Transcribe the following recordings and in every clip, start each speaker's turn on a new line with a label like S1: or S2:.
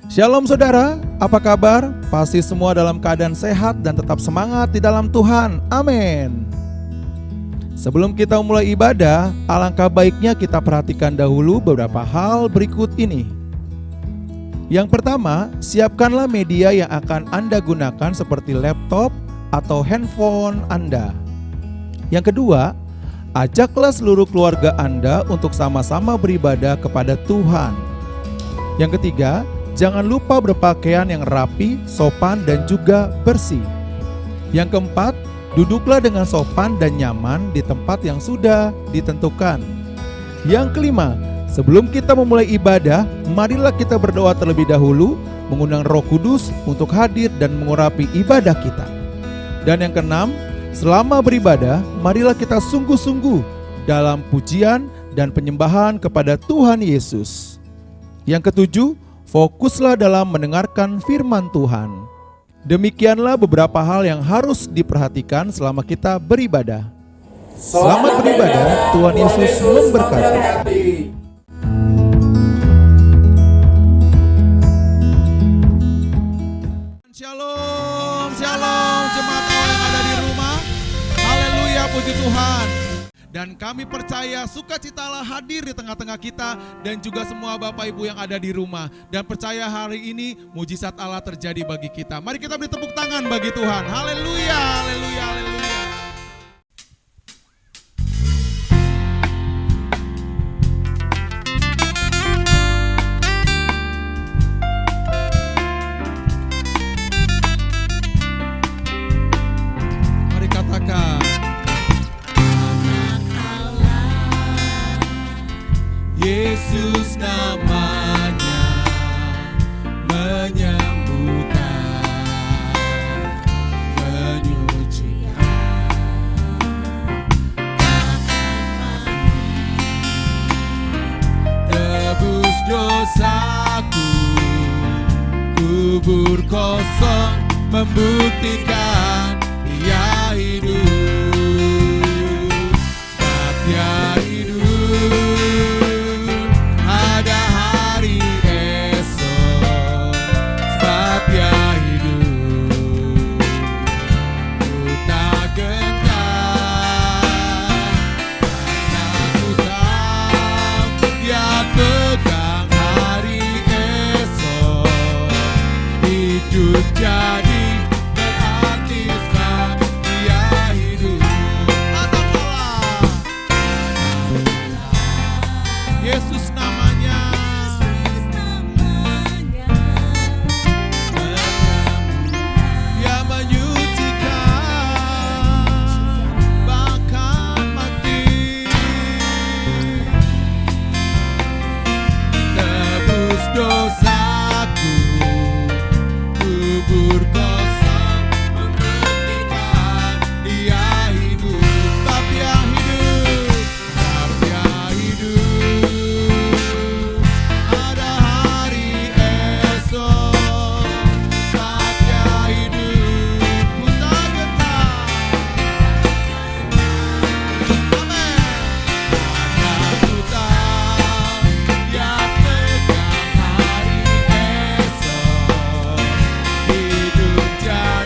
S1: Shalom saudara, apa kabar? Pasti semua dalam keadaan sehat dan tetap semangat di dalam Tuhan. Amin. Sebelum kita mulai ibadah, alangkah baiknya kita perhatikan dahulu beberapa hal berikut ini. Yang pertama, siapkanlah media yang akan Anda gunakan seperti laptop atau handphone Anda. Yang kedua, ajaklah seluruh keluarga Anda untuk sama-sama beribadah kepada Tuhan. Yang ketiga, jangan lupa berpakaian yang rapi, sopan, dan juga bersih. Yang keempat, duduklah dengan sopan dan nyaman di tempat yang sudah ditentukan. Yang kelima, sebelum kita memulai ibadah, marilah kita berdoa terlebih dahulu, mengundang Roh Kudus untuk hadir dan mengurapi ibadah kita. Dan yang keenam, selama beribadah, marilah kita sungguh-sungguh dalam pujian dan penyembahan kepada Tuhan Yesus. Yang ketujuh, fokuslah dalam mendengarkan firman Tuhan. Demikianlah beberapa hal yang harus diperhatikan selama kita beribadah. Selamat beribadah, Tuhan Yesus memberkati. Shalom, shalom jemaat Allah yang ada di rumah. Haleluya, puji Tuhan. Dan kami percaya sukacitalah hadir di tengah-tengah kita dan juga semua Bapak Ibu yang ada di rumah. Dan percaya hari ini mujizat Allah terjadi bagi kita. Mari kita beri tepuk tangan bagi Tuhan. Haleluya, haleluya, haleluya. Mari katakan. Yesus namanya menyembuhkan, menyucikan, tebus dosaku, kubur kosong membuktikan Dia hidup, sebab Dia hidup. Jadi berarti sebab Dia hidup. Katakanlah Yesus namanya, Dia menyucikan bahkan mati, tebus dosaku, kubur kosong membuktikan Dia hidup, sebab Dia hidup, sebab Dia hidup. Ada hari esok, sebab Dia hidup, ku tak gentar. Amin. Karena ku tahu Dia pegang hari esok. Hidup jadi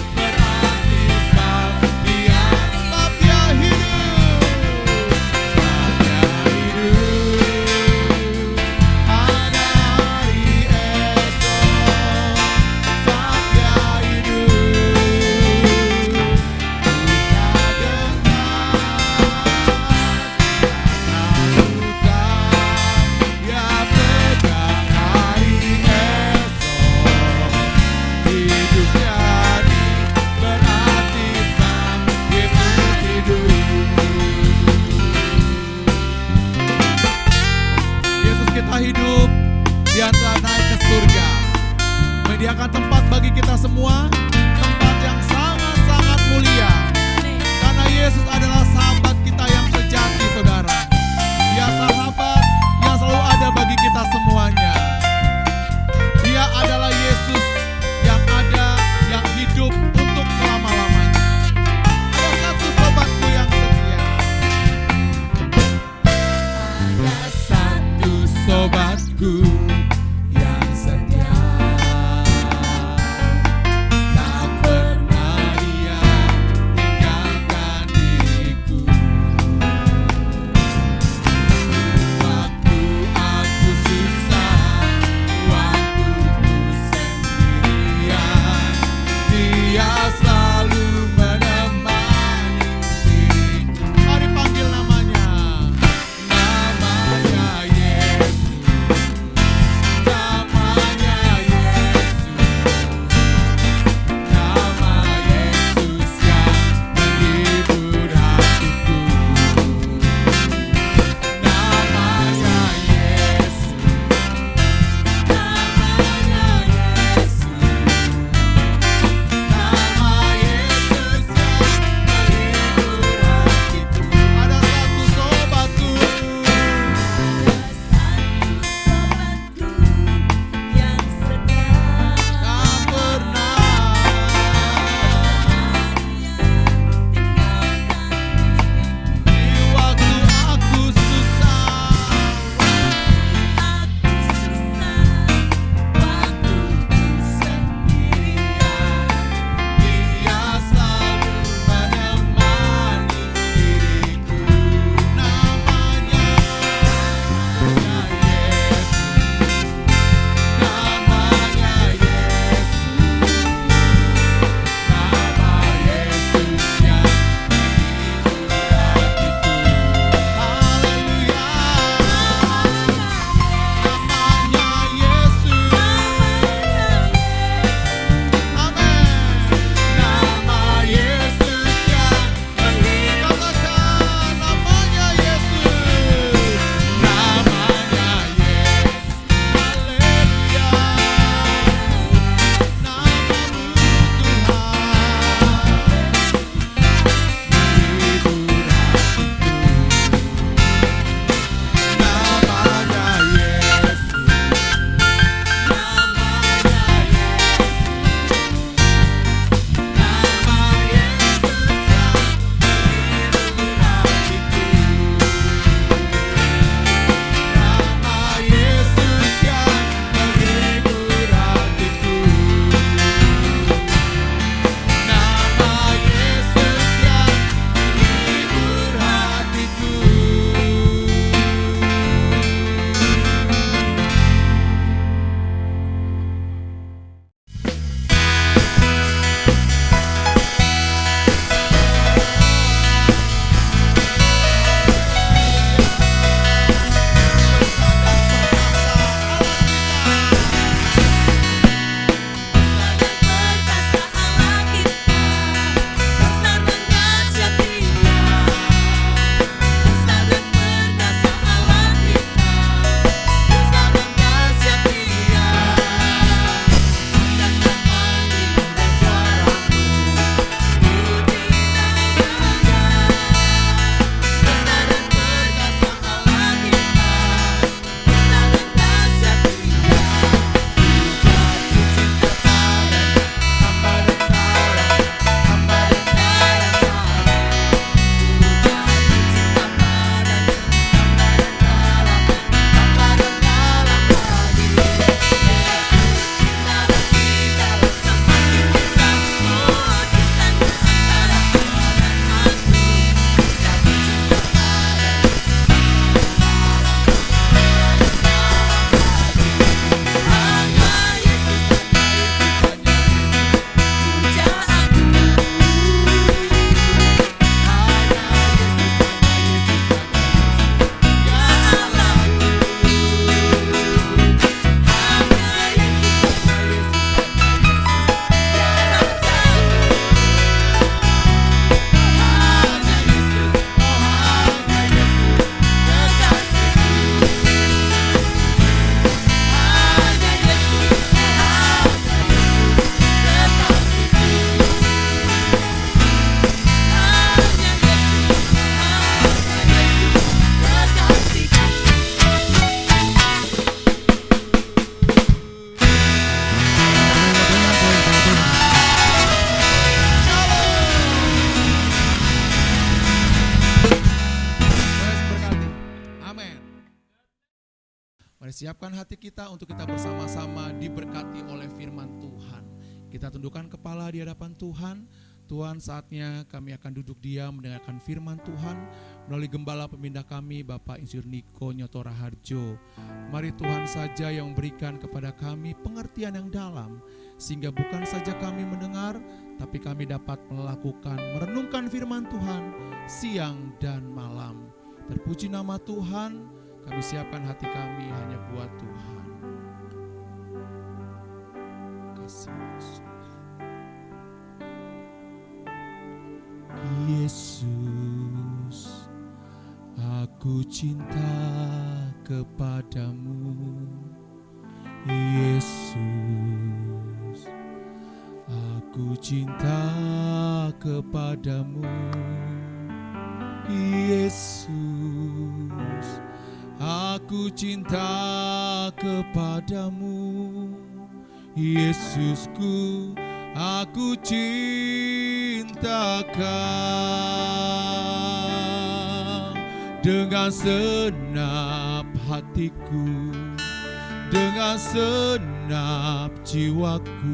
S1: berarti sebab Dia, sebab Dia hidup, sebab Dia hidup. Ada hari esok, sebab Dia hidup, ku tak hidup, Dia telah naik ke surga, menyediakan tempat bagi kita semua, tempat yang sangat-sangat mulia. Karena Yesus adalah sahabat kita yang sejati, saudara. Dia sahabat yang selalu ada bagi kita semuanya. Dia adalah Yesus yang ada, yang hidup untuk selama-lamanya. Ada satu sobatku yang setia. Ada satu sobatku yang setia. Siapkan hati kita untuk kita bersama-sama diberkati oleh firman Tuhan. Kita tundukkan kepala di hadapan Tuhan. Tuhan, saatnya kami akan duduk diam mendengarkan firman Tuhan melalui gembala pembina kami, Bapak Insinyur Niko Nyoto Raharjo. Mari Tuhan saja yang memberikan kepada kami pengertian yang dalam, sehingga bukan saja kami mendengar, tapi kami dapat melakukan, merenungkan firman Tuhan siang dan malam. Terpuji nama Tuhan, kami siapkan hati kami hanya buat Tuhan. Kasih Yesus. Yesus, aku cinta kepadamu. Yesus, aku cinta kepadamu. Yesus, aku cinta kepadamu. Yesusku, aku cinta Kau dengan segenap hatiku, dengan segenap jiwaku.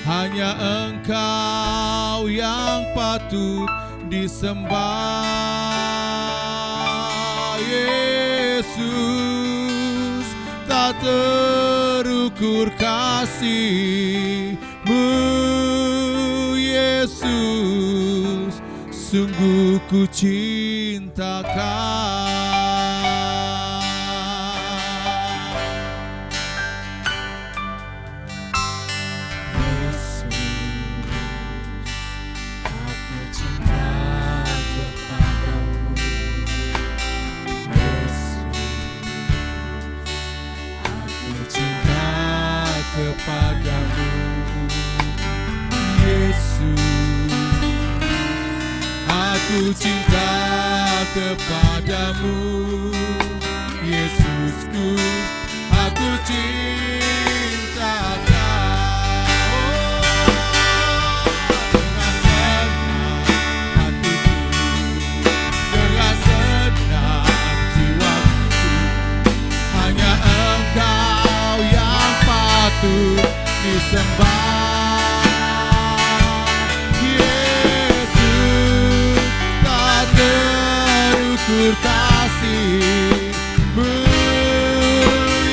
S1: Hanya Engkau yang patut disembah. Yesus, tak terukur kasih-Mu. Yesus, sungguh ku cinta Kau. Yesus, aku cinta kepadamu. Yesus, aku cinta kepadamu. Yesus, aku cinta kepadamu. Yesusku, aku cinta Kau. Dengan segenap hatiku, dengan segenap jiwaku, hanya Engkau yang patut disembah. Terukur kasih-Mu.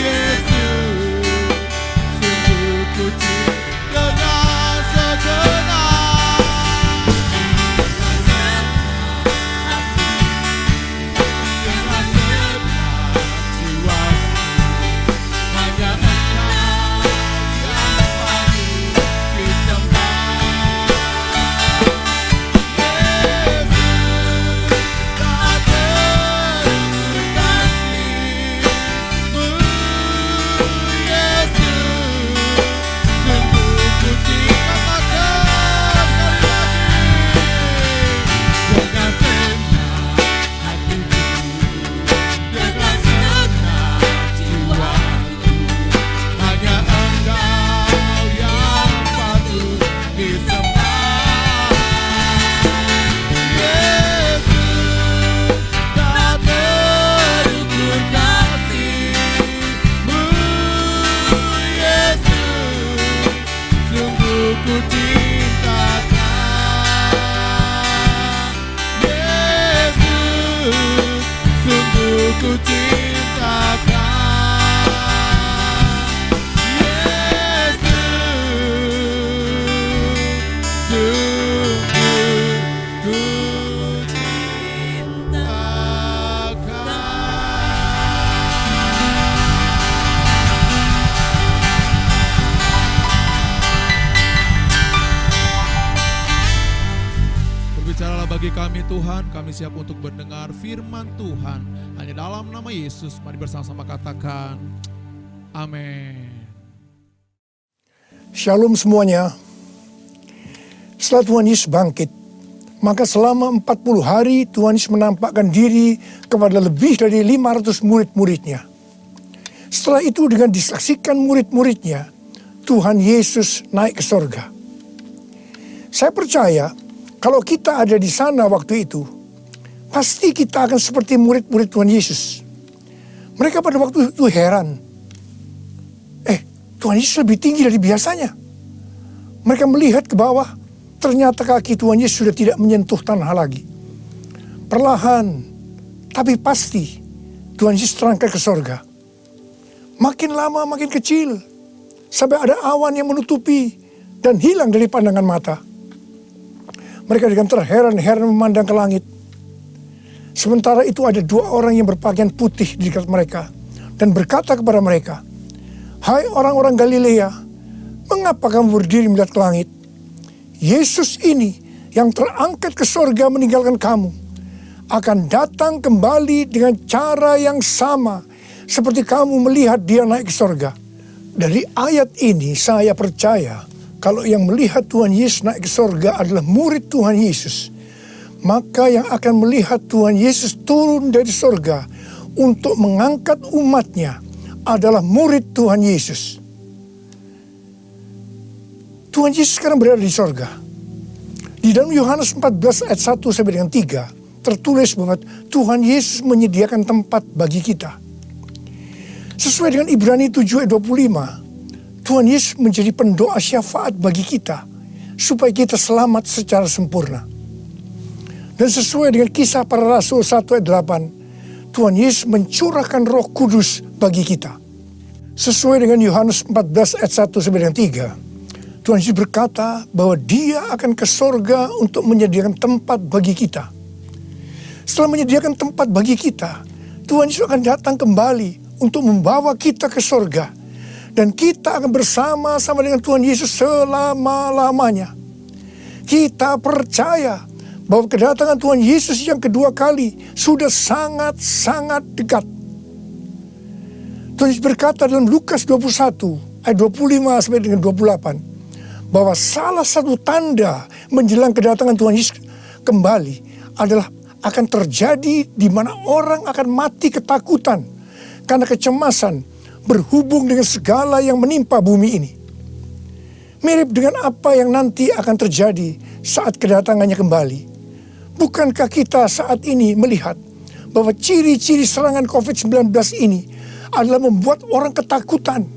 S1: Yesus, sungguh ku cinta dengan segenap hati, dengan segenap jiwaku. Hanya Engkau yang patut disembah. Ku cinta Kau. Yesus, sungguh ku cinta Kau. Berbicaralah bagi kami Tuhan, kami siap untuk mendengar firman Tuhan. Hanya dalam nama Yesus, mari bersama-sama katakan, amin.
S2: Shalom semuanya. Setelah Tuhan Yesus bangkit, maka selama 40 hari Tuhan Yesus menampakkan diri kepada lebih dari 500 murid-muridnya. Setelah itu dengan disaksikan murid-muridnya, Tuhan Yesus naik ke sorga. Saya percaya kalau kita ada di sana waktu itu, pasti kita akan seperti murid-murid Tuhan Yesus. Mereka pada waktu itu heran. Tuhan Yesus lebih tinggi dari biasanya. Mereka melihat ke bawah, ternyata kaki Tuhan Yesus sudah tidak menyentuh tanah lagi. Perlahan, tapi pasti, Tuhan Yesus terangkat ke sorga. Makin lama makin kecil, sampai ada awan yang menutupi dan hilang dari pandangan mata. Mereka dengan terheran-heran memandang ke langit. Sementara itu ada dua orang yang berpakaian putih di dekat mereka dan berkata kepada mereka, "Hai orang-orang Galilea, mengapa kamu berdiri melihat ke langit? Yesus ini yang terangkat ke sorga meninggalkan kamu, akan datang kembali dengan cara yang sama seperti kamu melihat dia naik ke sorga." Dari ayat ini saya percaya kalau yang melihat Tuhan Yesus naik ke sorga adalah murid Tuhan Yesus, maka yang akan melihat Tuhan Yesus turun dari sorga untuk mengangkat umatnya adalah murid Tuhan Yesus. Tuhan Yesus sekarang berada di sorga. Di dalam Yohanes 14 ayat 1 sampai dengan 3 tertulis bahwa Tuhan Yesus menyediakan tempat bagi kita. Sesuai dengan Ibrani 7 ayat 25, Tuhan Yesus menjadi pendoa syafaat bagi kita supaya kita selamat secara sempurna. Dan sesuai dengan Kisah Para Rasul 1 ayat 8, Tuhan Yesus mencurahkan Roh Kudus bagi kita. Sesuai dengan Yohanes 14 ayat 1 sampai dengan 3, Tuhan Yesus berkata bahwa Dia akan ke sorga untuk menyediakan tempat bagi kita. Setelah menyediakan tempat bagi kita, Tuhan Yesus akan datang kembali untuk membawa kita ke sorga. Dan kita akan bersama-sama dengan Tuhan Yesus selama-lamanya. Kita percaya bahwa kedatangan Tuhan Yesus yang kedua kali sudah sangat-sangat dekat. Tuhan Yesus berkata dalam Lukas 21 ayat 25 sampai dengan 28 bahwa salah satu tanda menjelang kedatangan Tuhan Yesus kembali adalah akan terjadi di mana orang akan mati ketakutan karena kecemasan berhubung dengan segala yang menimpa bumi ini. Mirip dengan apa yang nanti akan terjadi saat kedatangannya kembali. Bukankah kita saat ini melihat bahwa ciri-ciri serangan COVID-19 ini adalah membuat orang ketakutan,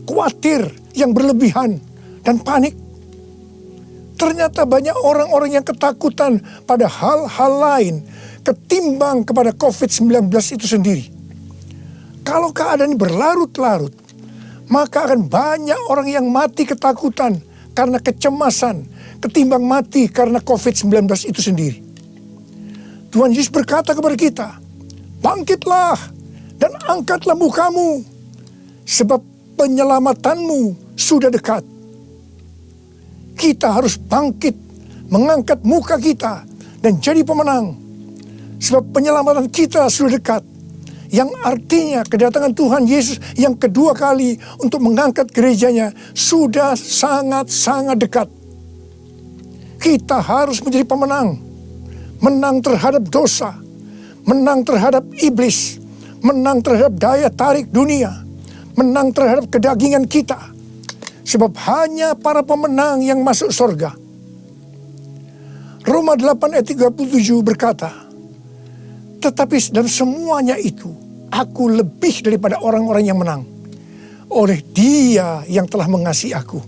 S2: khawatir yang berlebihan, dan panik? Ternyata banyak orang-orang yang ketakutan pada hal-hal lain ketimbang kepada COVID-19 itu sendiri. Kalau keadaan berlarut-larut, maka akan banyak orang yang mati ketakutan karena kecemasan ketimbang mati karena COVID-19 itu sendiri. Tuhan Yesus berkata kepada kita, "Bangkitlah dan angkatlah mukamu, sebab penyelamatanmu sudah dekat." Kita harus bangkit, mengangkat muka kita, dan jadi pemenang. Sebab penyelamatan kita sudah dekat. Yang artinya kedatangan Tuhan Yesus yang kedua kali untuk mengangkat gerejanya sudah sangat-sangat dekat. Kita harus menjadi pemenang. Menang terhadap dosa, menang terhadap iblis, menang terhadap daya tarik dunia, menang terhadap kedagingan kita. Sebab hanya para pemenang yang masuk surga. Roma 8 ayat 37 berkata, "Tetapi dalam semuanya itu, aku lebih daripada orang-orang yang menang, oleh Dia yang telah mengasihi aku."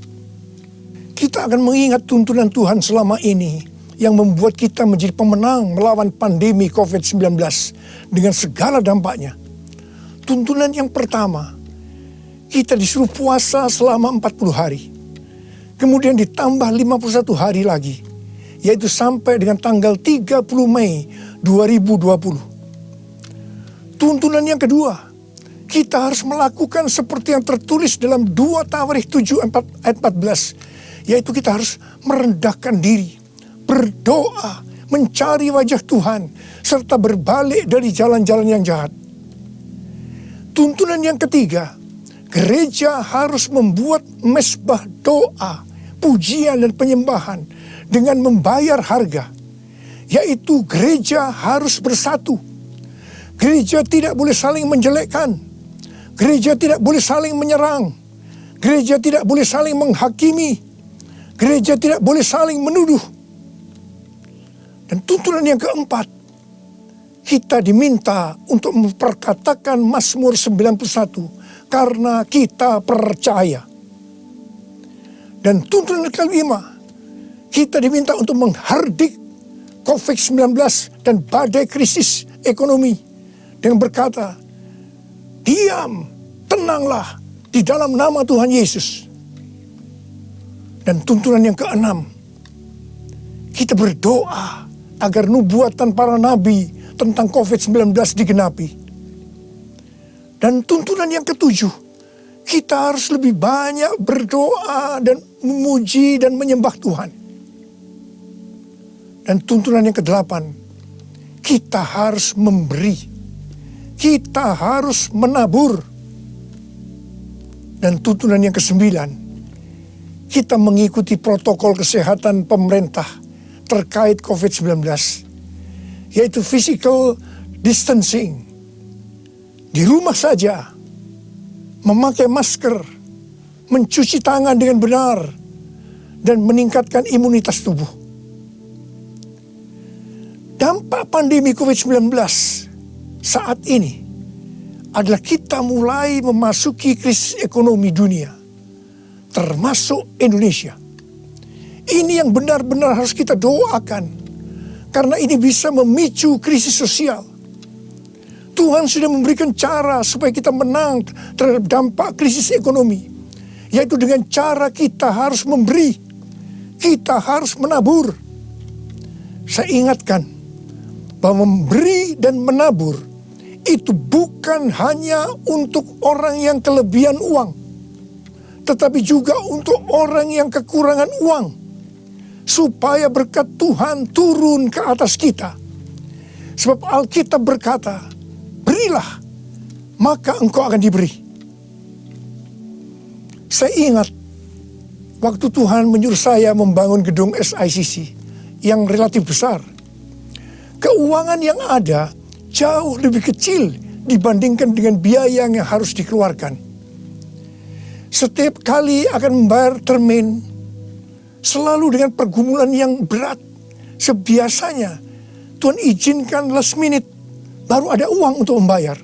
S2: Kita akan mengingat tuntunan Tuhan selama ini yang membuat kita menjadi pemenang melawan pandemi COVID-19 dengan segala dampaknya. Tuntunan yang pertama, kita disuruh puasa selama 40 hari. Kemudian ditambah 51 hari lagi, yaitu sampai dengan tanggal 30 Mei 2020. Tuntunan yang kedua, kita harus melakukan seperti yang tertulis dalam 2 Tawarikh 7 ayat 14, yaitu kita harus merendahkan diri, berdoa, mencari wajah Tuhan, serta berbalik dari jalan-jalan yang jahat. Tuntunan yang ketiga, gereja harus membuat mezbah doa, pujian dan penyembahan dengan membayar harga, yaitu gereja harus bersatu. Gereja tidak boleh saling menjelekkan, gereja tidak boleh saling menyerang, gereja tidak boleh saling menghakimi, gereja tidak boleh saling menuduh. Dan tuntunan yang keempat, kita diminta untuk memperkatakan Mazmur 91 karena kita percaya. Dan tuntunan kelima, kita diminta untuk menghardik COVID-19 dan badai krisis ekonomi dengan berkata, diam, tenanglah di dalam nama Tuhan Yesus. Dan tuntunan yang keenam, kita berdoa agar nubuatan para nabi tentang COVID-19 digenapi. Dan tuntunan yang ketujuh, kita harus lebih banyak berdoa dan memuji dan menyembah Tuhan. Dan tuntunan yang kedelapan, kita harus memberi. Kita harus menabur. Dan tuntunan yang kesembilan, kita mengikuti protokol kesehatan pemerintah terkait COVID-19, yaitu physical distancing. Di rumah saja, memakai masker, mencuci tangan dengan benar, dan meningkatkan imunitas tubuh. Dampak pandemi COVID-19 saat ini adalah kita mulai memasuki krisis ekonomi dunia, termasuk Indonesia. Ini yang benar-benar harus kita doakan, karena ini bisa memicu krisis sosial. Tuhan sudah memberikan cara supaya kita menang terhadap dampak krisis ekonomi, yaitu dengan cara kita harus memberi, kita harus menabur. Saya ingatkan bahwa memberi dan menabur itu bukan hanya untuk orang yang kelebihan uang, tetapi juga untuk orang yang kekurangan uang, supaya berkat Tuhan turun ke atas kita. Sebab Alkitab berkata, berilah, maka engkau akan diberi. Saya ingat waktu Tuhan menyuruh saya membangun gedung SICC yang relatif besar. Keuangan yang ada jauh lebih kecil dibandingkan dengan biaya yang harus dikeluarkan. Setiap kali akan membayar termin, selalu dengan pergumulan yang berat. Sebiasanya Tuhan izinkan last minute, baru ada uang untuk membayar.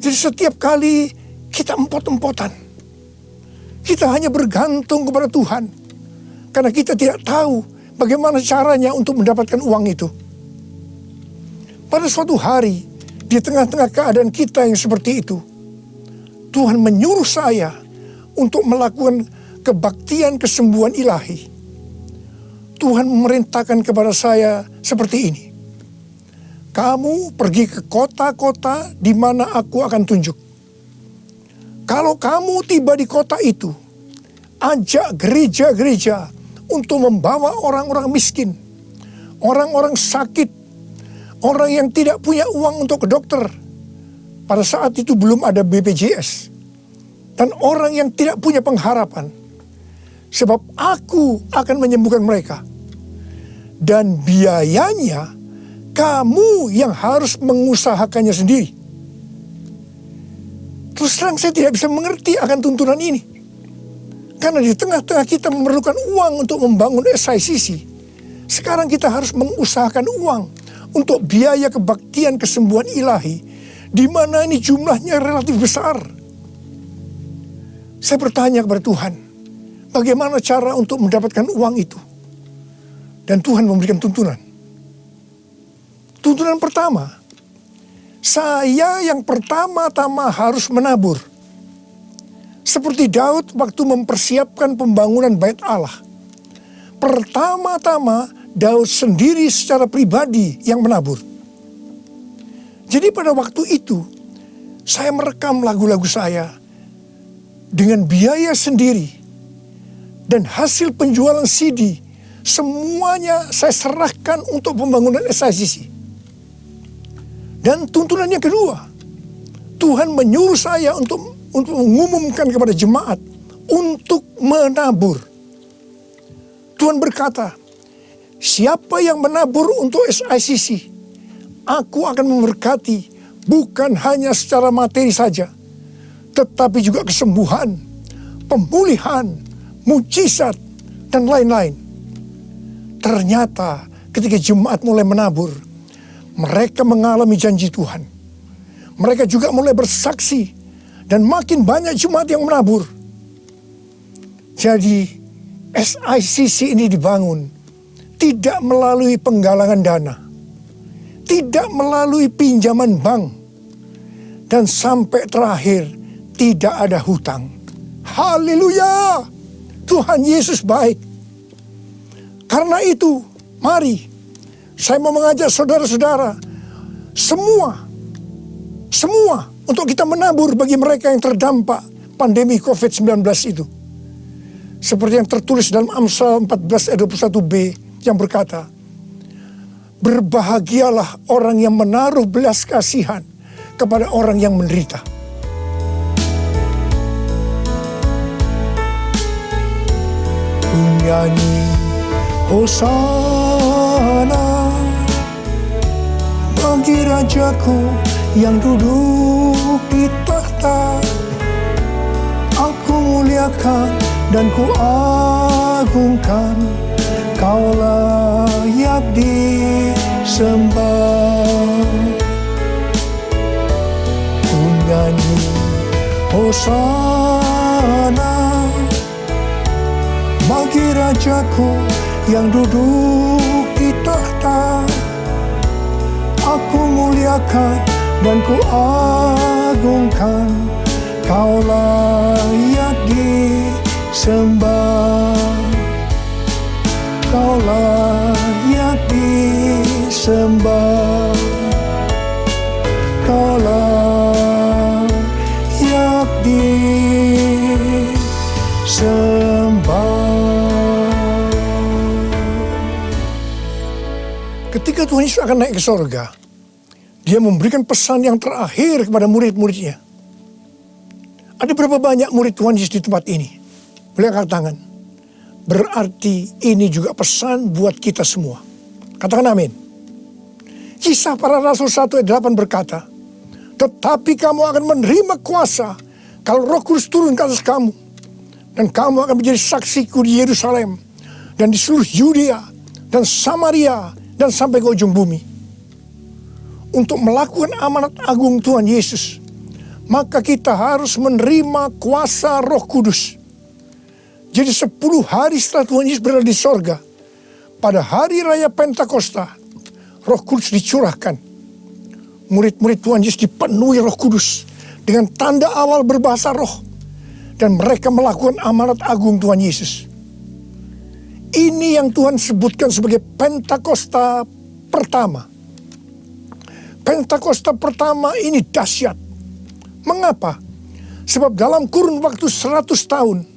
S2: Jadi setiap kali kita empot-empotan, kita hanya bergantung kepada Tuhan, karena kita tidak tahu bagaimana caranya untuk mendapatkan uang itu. Pada suatu hari, di tengah-tengah keadaan kita yang seperti itu, Tuhan menyuruh saya untuk melakukan kebaktian kesembuhan ilahi. Tuhan memerintahkan kepada saya seperti ini. Kamu pergi ke kota-kota di mana aku akan tunjuk. Kalau kamu tiba di kota itu, ajak gereja-gereja untuk membawa orang-orang miskin, orang-orang sakit, orang yang tidak punya uang untuk ke dokter. Pada saat itu belum ada BPJS. Dan orang yang tidak punya pengharapan. Sebab aku akan menyembuhkan mereka. Dan biayanya kamu yang harus mengusahakannya sendiri. Terus terang saya tidak bisa mengerti akan tuntunan ini. Karena di tengah-tengah kita memerlukan uang untuk membangun SICC. Sekarang kita harus mengusahakan uang untuk biaya kebaktian kesembuhan ilahi, di mana ini jumlahnya relatif besar. Saya bertanya kepada Tuhan, bagaimana cara untuk mendapatkan uang itu? Dan Tuhan memberikan tuntunan. Tuntunan pertama, saya yang pertama-tama harus menabur. Seperti Daud waktu mempersiapkan pembangunan Bait Allah. Pertama-tama Daud sendiri secara pribadi yang menabur. Jadi pada waktu itu, saya merekam lagu-lagu saya dengan biaya sendiri. Dan hasil penjualan CD, semuanya saya serahkan untuk pembangunan SICC. Dan tuntunan yang kedua, Tuhan menyuruh saya untuk mengumumkan kepada jemaat untuk menabur. Tuhan berkata, siapa yang menabur untuk SICC, aku akan memberkati bukan hanya secara materi saja, tetapi juga kesembuhan, pemulihan, mujizat, dan lain-lain. Ternyata ketika jemaat mulai menabur, mereka mengalami janji Tuhan. Mereka juga mulai bersaksi dan makin banyak jemaat yang menabur. Jadi SICC ini dibangun tidak melalui penggalangan dana, tidak melalui pinjaman bank, dan sampai terakhir tidak ada hutang. Haleluya! Tuhan Yesus baik. Karena itu, mari saya mau mengajak saudara-saudara semua untuk kita menabur bagi mereka yang terdampak pandemi COVID-19 itu. Seperti yang tertulis dalam Amsal 14 ayat 21b yang berkata, berbahagialah orang yang menaruh belas kasihan kepada orang yang menderita. Nyanyi Hosana bagi Rajaku yang duduk di takhta. Aku muliakan dan ku agungkan, Kau layak disembah. Ku nyanyi Hosana bagi Rajaku yang duduk di takhta. Aku muliakan dan ku agungkan, Kau layak disembah. Kau layak disembah. Kau layak disembah. Ketika Tuhan Yesus akan naik ke sorga, Dia memberikan pesan yang terakhir kepada murid-muridnya. Ada berapa banyak murid Tuhan Yesus di tempat ini? Boleh angkat tangan. Berarti ini juga pesan buat kita semua. Katakan amin. Kisah Para Rasul 1 ayat 8 berkata, tetapi kamu akan menerima kuasa kalau Roh Kudus turun ke atas kamu. Dan kamu akan menjadi saksiku di Yerusalem dan di seluruh Yudea dan Samaria dan sampai ke ujung bumi. Untuk melakukan amanat agung Tuhan Yesus, maka kita harus menerima kuasa Roh Kudus. Jadi 10 hari setelah Tuhan Yesus berada di sorga, pada hari raya Pentakosta, Roh Kudus dicurahkan. Murid-murid Tuhan Yesus dipenuhi Roh Kudus dengan tanda awal berbahasa roh, dan mereka melakukan amanat agung Tuhan Yesus. Ini yang Tuhan sebutkan sebagai Pentakosta pertama. Pentakosta pertama ini dahsyat. Mengapa? Sebab dalam kurun waktu 100 tahun,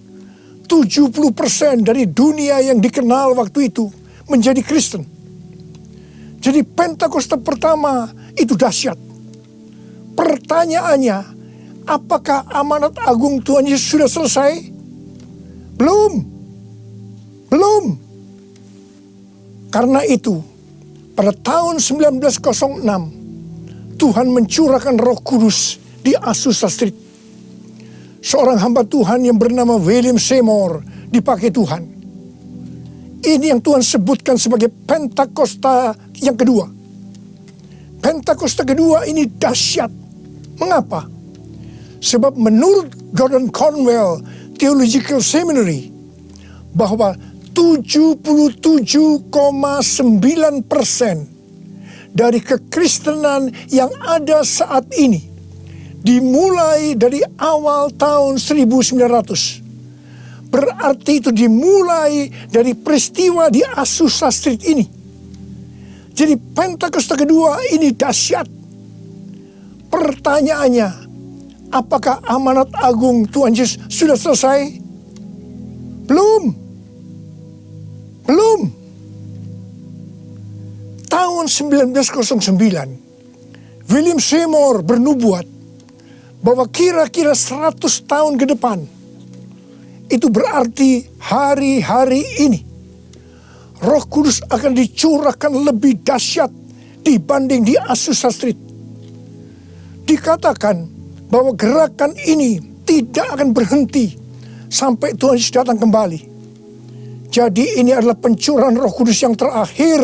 S2: 70% dari dunia yang dikenal waktu itu menjadi Kristen. Jadi Pentakosta pertama itu dahsyat. Pertanyaannya, apakah amanat agung Tuhan Yesus sudah selesai? Belum. Karena itu, pada tahun 1906, Tuhan mencurahkan Roh Kudus di Azusa Street. Seorang hamba Tuhan yang bernama William Seymour dipakai Tuhan. Ini yang Tuhan sebutkan sebagai Pentakosta yang kedua. Pentakosta kedua ini dahsyat. Mengapa? Sebab menurut Gordon Conwell Theological Seminary, bahwa 77,9% dari kekristenan yang ada saat ini dimulai dari awal tahun 1900. Berarti itu dimulai dari peristiwa di Azusa Street ini. Jadi Pentakosta kedua ini dahsyat. Pertanyaannya, apakah amanat agung Tuhan Yesus sudah selesai? Belum. Tahun 1909, William Seymour bernubuat bahwa kira-kira 100 tahun ke depan, itu berarti hari-hari ini, Roh Kudus akan dicurahkan lebih dahsyat dibanding di Azusa Street. Dikatakan bahwa gerakan ini tidak akan berhenti sampai Tuhan Yesus datang kembali. Jadi ini adalah pencurahan Roh Kudus yang terakhir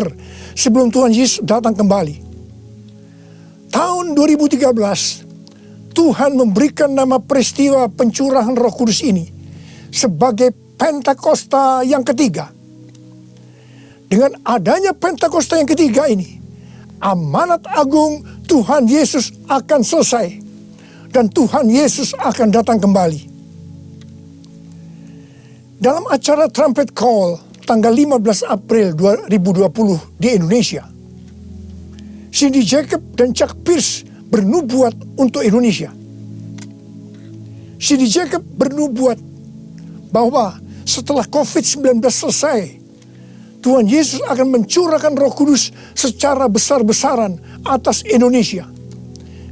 S2: sebelum Tuhan Yesus datang kembali. tahun 2013, Tuhan memberikan nama peristiwa pencurahan Roh Kudus ini sebagai Pentakosta yang ketiga. Dengan adanya Pentakosta yang ketiga ini, amanat agung Tuhan Yesus akan selesai dan Tuhan Yesus akan datang kembali. Dalam acara Trumpet Call tanggal 15 April 2020 di Indonesia, Cindy Jacob dan Chuck Pierce bernubuat untuk Indonesia. Cindy Jacob bernubuat bahwa setelah COVID-19 selesai, Tuhan Yesus akan mencurahkan Roh Kudus secara besar-besaran atas Indonesia,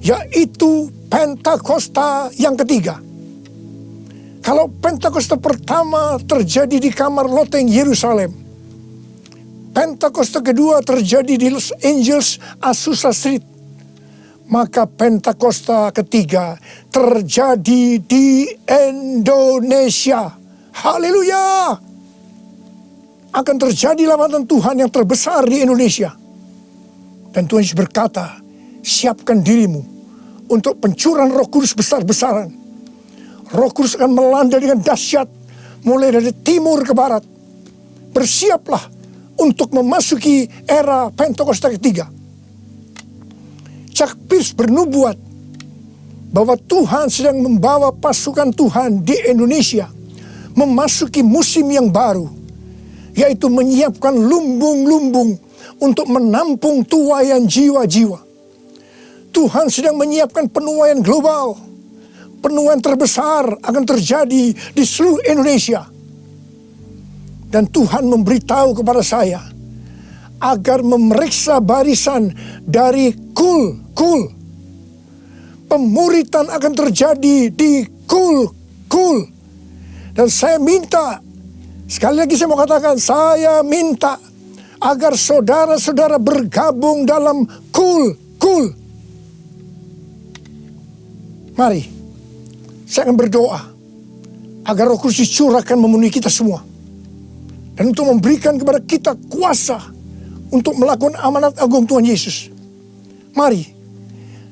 S2: yaitu Pentakosta yang ketiga. Kalau Pentakosta pertama terjadi di kamar loteng Yerusalem, Pentakosta kedua terjadi di Los Angeles, Azusa Street, maka Pentakosta ketiga terjadi di Indonesia. Haleluya! Akan terjadi lambatan Tuhan yang terbesar di Indonesia. Dan Tuhan Yesus berkata, siapkan dirimu untuk pencurahan Roh Kudus besar-besaran. Roh Kudus akan melanda dengan dahsyat mulai dari timur ke barat. Bersiaplah untuk memasuki era Pentakosta ketiga. Chuck Pierce bernubuat bahwa Tuhan sedang membawa pasukan Tuhan di Indonesia memasuki musim yang baru, yaitu menyiapkan lumbung-lumbung untuk menampung tuaian jiwa-jiwa. Tuhan sedang menyiapkan penuaian global. Penuaian terbesar akan terjadi di seluruh Indonesia. Dan Tuhan memberitahu kepada saya agar memeriksa barisan dari kul. Pemuritan akan terjadi di kul. Dan saya minta, sekali lagi saya mau katakan, saya minta agar saudara-saudara bergabung dalam kul. Mari, saya akan berdoa agar Roh Kudus dicurahkan memenuhi kita semua. Dan untuk memberikan kepada kita kuasa untuk melakukan amanat agung Tuhan Yesus. Mari,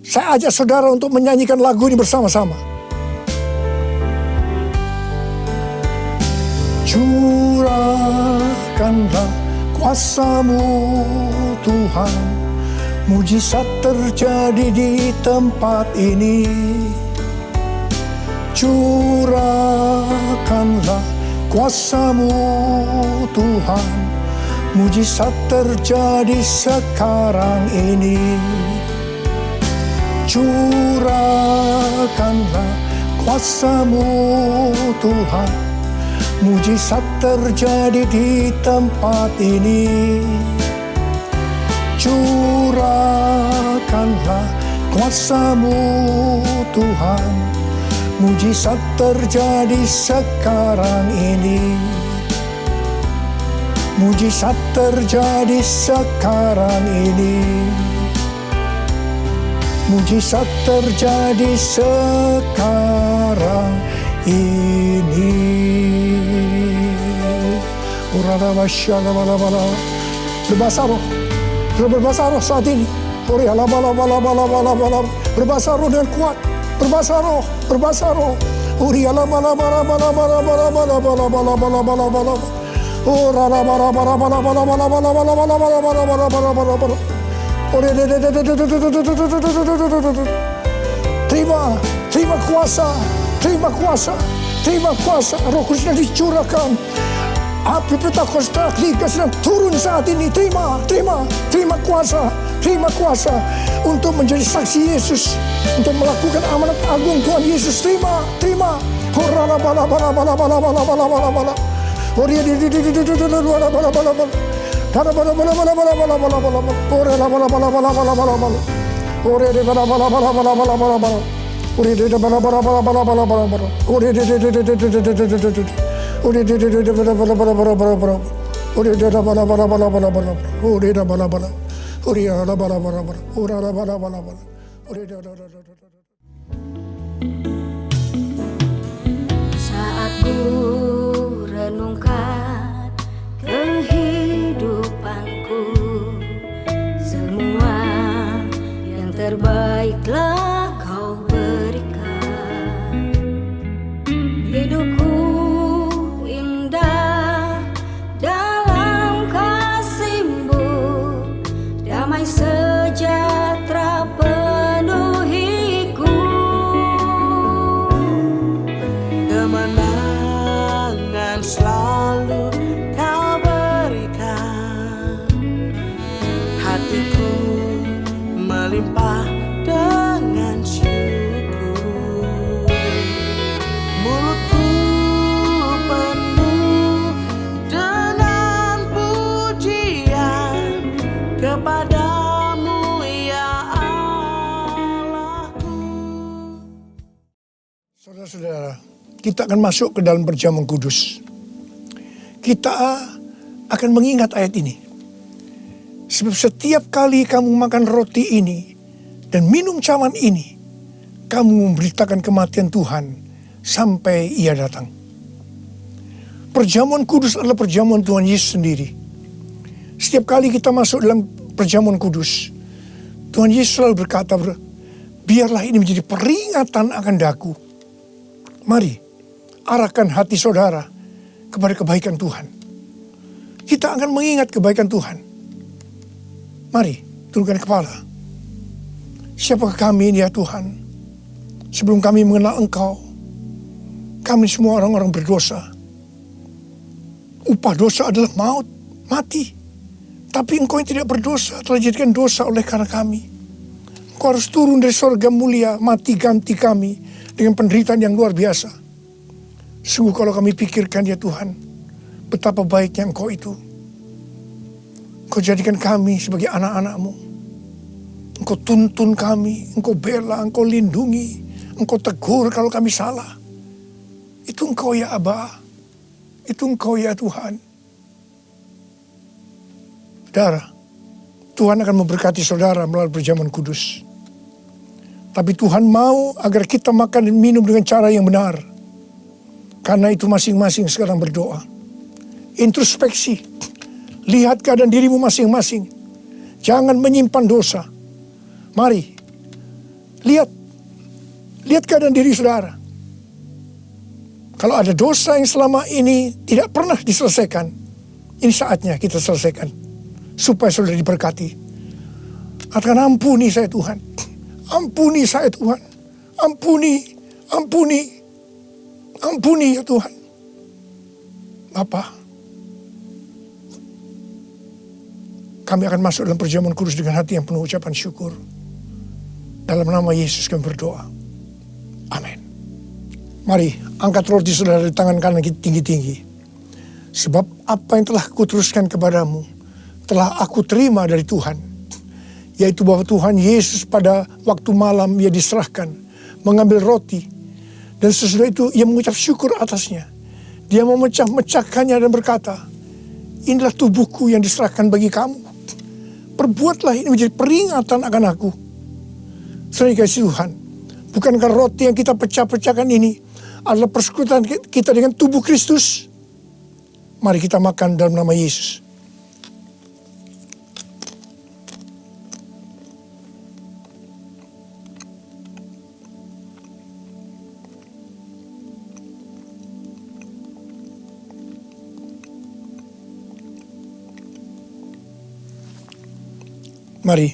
S2: saya ajak saudara untuk menyanyikan lagu ini bersama-sama. Curahkanlah kuasa-Mu Tuhan, mujizat terjadi di tempat ini. Curahkanlah kuasa-Mu Tuhan, mujizat terjadi sekarang ini. Curahkanlah kuasa-Mu Tuhan, mujizat terjadi di tempat ini. Curahkanlah kuasa-Mu Tuhan, mujizat terjadi sekarang ini. Mujizat terjadi sekarang ini. Mujizat terjadi sekarang ini. Berbahasa roh. Berbahasa roh saat ini. Berbahasa roh dengan kuat. Berbahasa roh. Berbahasa roh. Terima kuasa. Roh Kudus sedang dicurahkan. Api Pentakosta ketiga sedang turun saat ini. Terima kuasa untuk menjadi saksi Yesus, untuk melakukan amanat agung Tuhan Yesus. Terima.
S3: Saat ku renungkan kehidupanku, semua yang terbaik
S2: kita akan masuk ke dalam perjamuan kudus. Kita akan mengingat ayat ini. Sebab setiap kali kamu makan roti ini dan minum cawan ini, kamu memberitakan kematian Tuhan sampai Ia datang. Perjamuan kudus adalah perjamuan Tuhan Yesus sendiri. Setiap kali kita masuk dalam perjamuan kudus, Tuhan Yesus selalu berkata, biarlah ini menjadi peringatan akan daku. Mari, arahkan hati saudara kepada kebaikan Tuhan. Kita akan mengingat kebaikan Tuhan. Mari, tundukkan kepala. Siapakah kami ini ya Tuhan? Sebelum kami mengenal Engkau, kami semua orang-orang berdosa. Upah dosa adalah maut, mati. Tapi Engkau yang tidak berdosa telah dijadikan dosa oleh karena kami. Engkau harus turun dari sorga mulia, mati ganti kami dengan penderitaan yang luar biasa. Sungguh kalau kami pikirkan ya Tuhan, betapa baiknya Engkau itu. Engkau jadikan kami sebagai anak-anak-Mu. Engkau tuntun kami, Engkau bela, Engkau lindungi, Engkau tegur kalau kami salah. Itu Engkau ya Aba, itu Engkau ya Tuhan. Saudara, Tuhan akan memberkati saudara melalui perjamuan kudus. Tapi Tuhan mau agar kita makan dan minum dengan cara yang benar. Karena itu masing-masing sekarang berdoa. Introspeksi. Lihat keadaan dirimu masing-masing. Jangan menyimpan dosa. Mari. Lihat keadaan diri saudara. Kalau ada dosa yang selama ini tidak pernah diselesaikan, ini saatnya kita selesaikan. Supaya saudara diberkati. Katakan, ampuni saya Tuhan. Ampuni saya Tuhan. Ampuni ya Tuhan. Bapa, kami akan masuk dalam perjamuan kudus dengan hati yang penuh ucapan syukur. Dalam nama Yesus kami berdoa. Amin. Mari angkat roti saudara di tangan kanan kita tinggi-tinggi. Sebab apa yang telah kuteruskan kepadamu telah aku terima dari Tuhan. Yaitu bahwa Tuhan Yesus pada waktu malam Ia diserahkan, mengambil roti. Dan sesudah itu Ia mengucap syukur atasnya. Dia memecah-mecahkannya dan berkata, inilah tubuhku yang diserahkan bagi kamu. Perbuatlah ini menjadi peringatan akan aku. Saudara kasih Tuhan, bukankah roti yang kita pecah-pecahkan ini adalah persekutuan kita dengan tubuh Kristus? Mari kita makan dalam nama Yesus. Mari,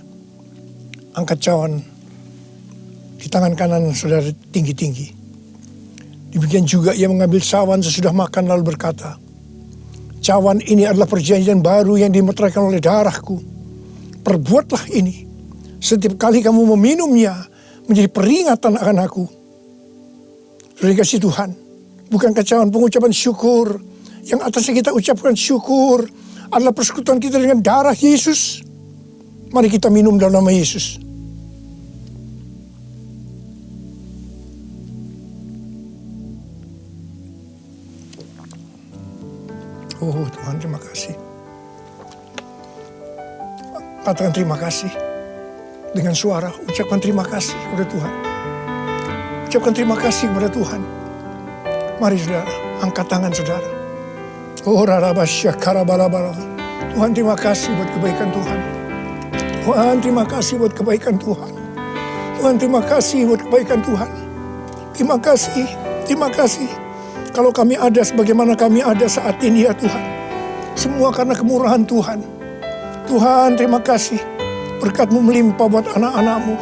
S2: angkat cawan di tangan kanan saudara tinggi-tinggi. Demikian juga Ia mengambil cawan sesudah makan lalu berkata, cawan ini adalah perjanjian baru yang dimeteraikan oleh darahku. Perbuatlah ini. Setiap kali kamu meminumnya menjadi peringatan akan aku. Sudah dikasih Tuhan. Bukankah cawan pengucapan syukur yang atasnya kita ucapkan syukur adalah persekutuan kita dengan darah Yesus? Mari kita minum dalam nama Yesus. Oh Tuhan, terima kasih. Katakan terima kasih. Dengan suara, ucapkan terima kasih kepada Tuhan. Ucapkan terima kasih kepada Tuhan. Mari saudara, angkat tangan saudara. Oh rarabasya karabalabala. Tuhan terima kasih buat kebaikan Tuhan. Tuhan terima kasih buat kebaikan Tuhan. Tuhan terima kasih buat kebaikan Tuhan. Terima kasih. Kalau kami ada sebagaimana kami ada saat ini ya Tuhan. Semua karena kemurahan Tuhan. Tuhan terima kasih. Berkat-Mu melimpah buat anak-anak-Mu.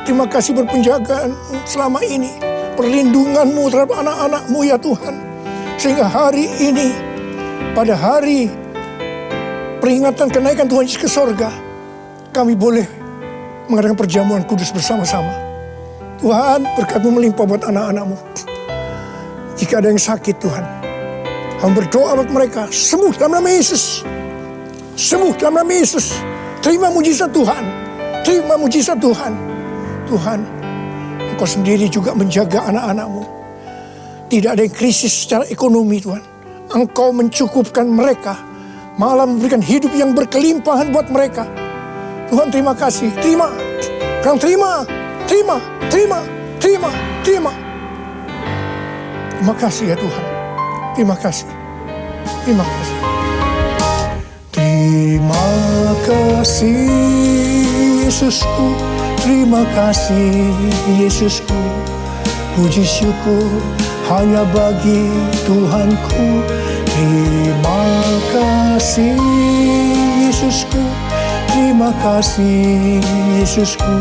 S2: Terima kasih buat penjagaan selama ini. Perlindungan-Mu terhadap anak-anak-Mu ya Tuhan. Sehingga hari ini, pada hari peringatan kenaikan Tuhan Yesus ke sorga, kami boleh mengadakan perjamuan kudus bersama-sama. Tuhan, berkat-Mu melimpah buat anak-anak-Mu. Jika ada yang sakit Tuhan, kami berdoa buat mereka, sembuh dalam nama Yesus. Sembuh dalam nama Yesus. Terima mujizat Tuhan. Terima mujizat Tuhan. Tuhan, Engkau sendiri juga menjaga anak-anak-Mu. Tidak ada yang krisis secara ekonomi Tuhan. Engkau mencukupkan mereka, malah memberikan hidup yang berkelimpahan buat mereka. Tuhan terima kasih, terima. Kang terima. Terima kasih ya Tuhan. Terima kasih. Terima kasih Yesusku. Terima kasih Yesusku. Puji syukur hanya bagi Tuhanku. Terima kasih Yesusku. Terima kasih Yesusku.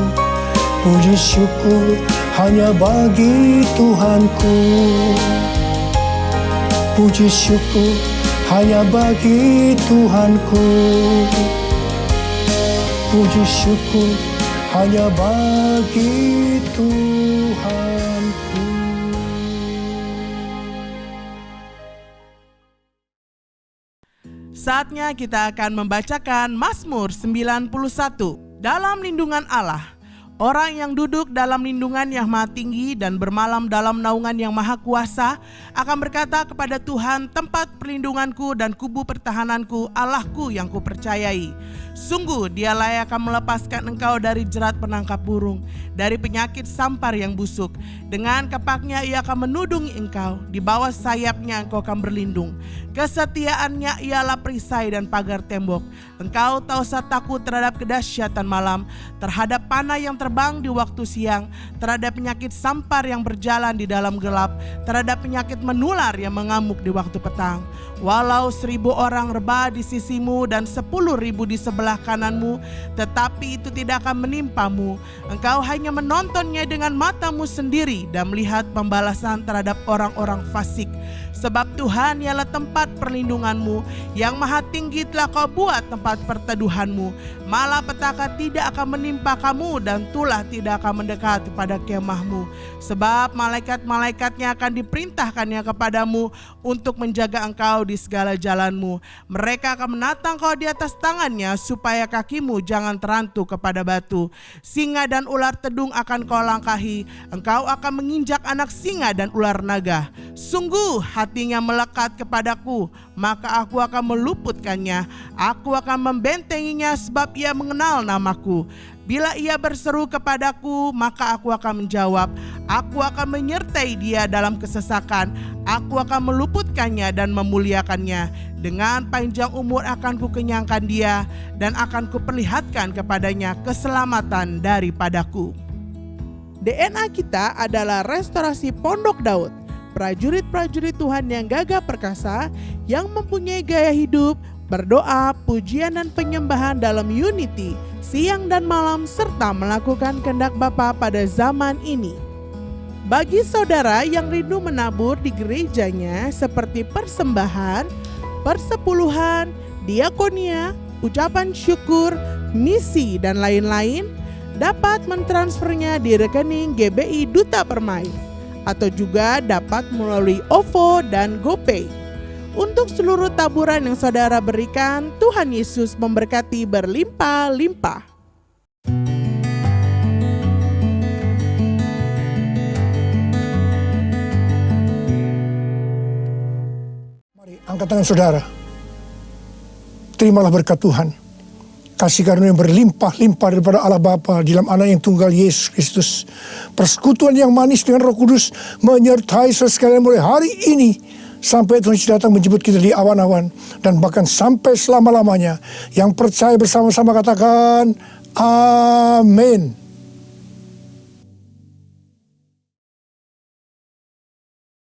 S2: Puji syukur hanya bagi Tuhanku. Puji syukur hanya bagi Tuhanku. Puji syukur hanya bagi Tuhanku.
S4: Saatnya kita akan membacakan Mazmur 91. Dalam lindungan Allah, orang yang duduk dalam lindungan yang maha tinggi dan bermalam dalam naungan yang maha kuasa akan berkata kepada Tuhan, tempat perlindunganku dan kubu pertahananku, Allahku yang kupercayai. Sungguh dialah yang akan melepaskan engkau dari jerat penangkap burung, dari penyakit sampar yang busuk. Dengan kepaknya ia akan menudungi engkau, di bawah sayapnya engkau akan berlindung. Kesetiaannya ialah perisai dan pagar tembok. Engkau tak usah takut terhadap kedahsyatan malam, terhadap panah yang terbang di waktu siang, terhadap penyakit sampar yang berjalan di dalam gelap, terhadap penyakit menular yang mengamuk di waktu petang. Walau 1000 orang rebah di sisimu dan 10.000 di sebelah kananmu, tetapi itu tidak akan menimpamu. Engkau hanya menontonnya dengan matamu sendiri dan melihat pembalasan terhadap orang-orang fasik. Sebab Tuhan ialah tempat perlindunganmu, yang maha tinggi telah kau buat tempat perteduhanmu. Malapetaka tidak akan menimpa kamu dan tulah tidak akan mendekat pada kemahmu. Sebab malaikat-malaikatnya akan diperintahkannya kepadamu untuk menjaga engkau di segala jalanmu. Mereka akan menatang kau di atas tangannya supaya kakimu jangan terantuk kepada batu. Singa dan ular tedung akan kau langkahi. Engkau akan menginjak anak singa dan ular naga. Sungguh hatinya melekat kepadaku, maka aku akan meluputkannya. Aku akan membentenginya sebab ia mengenal namaku. Bila ia berseru kepadaku, maka aku akan menjawab. Aku akan menyertai dia dalam kesesakan. Aku akan meluputkannya dan memuliakannya. Dengan panjang umur akan kukenyangkan dia, dan akan kuperlihatkan kepadanya keselamatan daripadaku. DNA kita adalah restorasi Pondok Daud. Prajurit-prajurit Tuhan yang gagah perkasa, yang mempunyai gaya hidup, berdoa, pujian dan penyembahan dalam unity, siang dan malam, serta melakukan kehendak Bapa pada zaman ini. Bagi saudara yang rindu menabur di gerejanya seperti persembahan, persepuluhan, diakonia, ucapan syukur, misi dan lain-lain, dapat mentransfernya di rekening GBI Duta Permai, atau juga dapat melalui OVO dan GoPay. Untuk seluruh taburan yang saudara berikan, Tuhan Yesus memberkati berlimpah-limpah.
S2: Mari angkat tangan saudara. Terimalah berkat Tuhan. Kasih karunia yang berlimpah-limpah daripada Allah Bapa di dalam Anak yang tunggal Yesus Kristus. Persekutuan yang manis dengan Roh Kudus menyertai saudara sekalian mulai hari ini sampai Tuhan Yesus datang menjemput kita di awan-awan, dan bahkan sampai selama-lamanya. Yang percaya bersama-sama katakan amin.